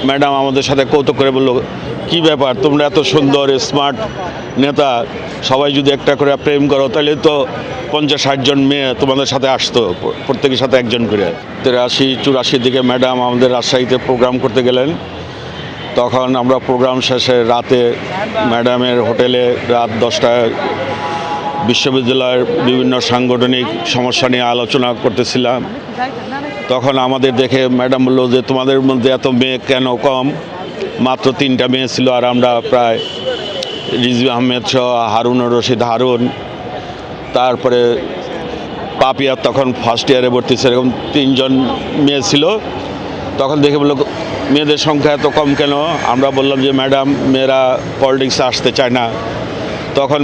Madam আমাদের সাথে কৌতুক করে বলল, কি ব্যাপার তোমরা এত সুন্দর স্মার্ট নেতা, সবাই যদি একটা করে প্রেম করো তাহলে তো 50-60 জন মেয়ে তোমাদের সাথে আসতো, প্রত্যেকের সাথে একজন করে। 83-84 দিকে ম্যাডাম আমাদের রাজশাহীতে প্রোগ্রাম করতে গেলেন। তখন আমরা প্রোগ্রাম শেষে রাতে ম্যাডামের হোটেলে রাত 10টায় বিশ্ববিদ্যালয়ের বিভিন্ন সাংগঠনিক সমস্যা নিয়ে আলোচনা করতেছিলাম। তখন আমাদের দেখে ম্যাডাম বললো যে তোমাদের মধ্যে এত মেয়ে কেন কম, মাত্র 3টা মেয়ে ছিল, আর আমরা প্রায় রিজভী আহমেদ সহ হারুনুর রশিদ হারুন, তারপরে পাপিয়া তখন ফার্স্ট ইয়ারে ভর্তি ছিল, এরকম 3 জন মেয়ে ছিল। তখন দেখে বললো মেয়েদের সংখ্যা এত কম কেন? আমরা বললাম যে ম্যাডাম মেয়েরা পলিটিক্সে আসতে চায় না। তখন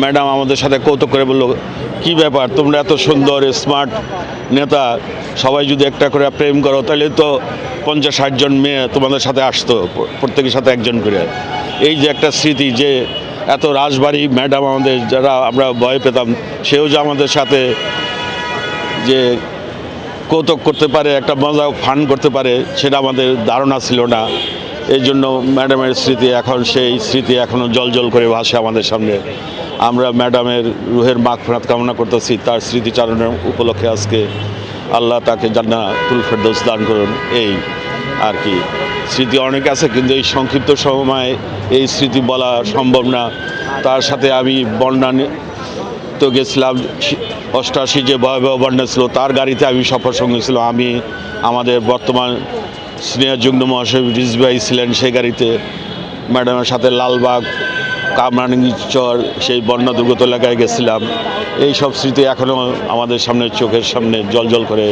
ম্যাডাম আমাদের সাথে কৌতুক করে বলল, কি ব্যাপার তোমরা এত সুন্দর স্মার্ট নেতা, সবাই যদি একটা করে প্রেম করো তাহলে তো 50-60 জন মেয়ে তোমাদের সাথে আসতো, প্রত্যেকের সাথে একজন করে। এই যে একটা স্মৃতি, যে এত রাজবাড়ি ম্যাডাম আমাদের, যারা আমরা ভয় পেতাম, সেও যে আমাদের সাথে যে কৌতুক করতে পারে, একটা মজা ফান করতে পারে, সেটা আমাদের ধারণা ছিল না। এই জন্য ম্যাডামের স্মৃতি এখন, সেই স্মৃতি এখনও জল করে ভাসে আমাদের সামনে। আমরা ম্যাডামের রুহের মাগফিরাত কামনা করতেছি। তার স্মৃতিচারণের উপলক্ষে আজকে আল্লাহ তাকে জান্নাতুল ফেরদৌস দান করুন। এই আর কি, স্মৃতি অনেক আছে, কিন্তু এই সংক্ষিপ্ত সময়ে এই স্মৃতি বলা সম্ভব না। তার সাথে আমি বন্যা তো গেছিলাম, 88 যে ভয়াবহ বন্যা ছিল, তার গাড়িতে আমি সফর সঙ্গী ছিল। আমি, আমাদের বর্তমান সিনিয়র যুগ্ম মহাসচিব রিজভী ভাই ছিলেন সেই গাড়িতে। ম্যাডামের সাথে লালবাগ, কামরাঙ্গীরচর, সেই বন্যা দুর্গত এলাকায় গেছিলাম। এই সব স্মৃতি এখনও আমাদের সামনে, চোখের সামনে জল করে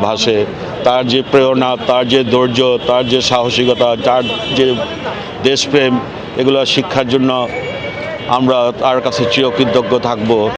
ভাসে। তার যে প্রেরণা, তার যে ধৈর্য, তার যে সাহসিকতা, তার যে দেশপ্রেম, এগুলো শিক্ষার জন্য আমরা তার কাছে চিরকৃতজ্ঞ থাকব।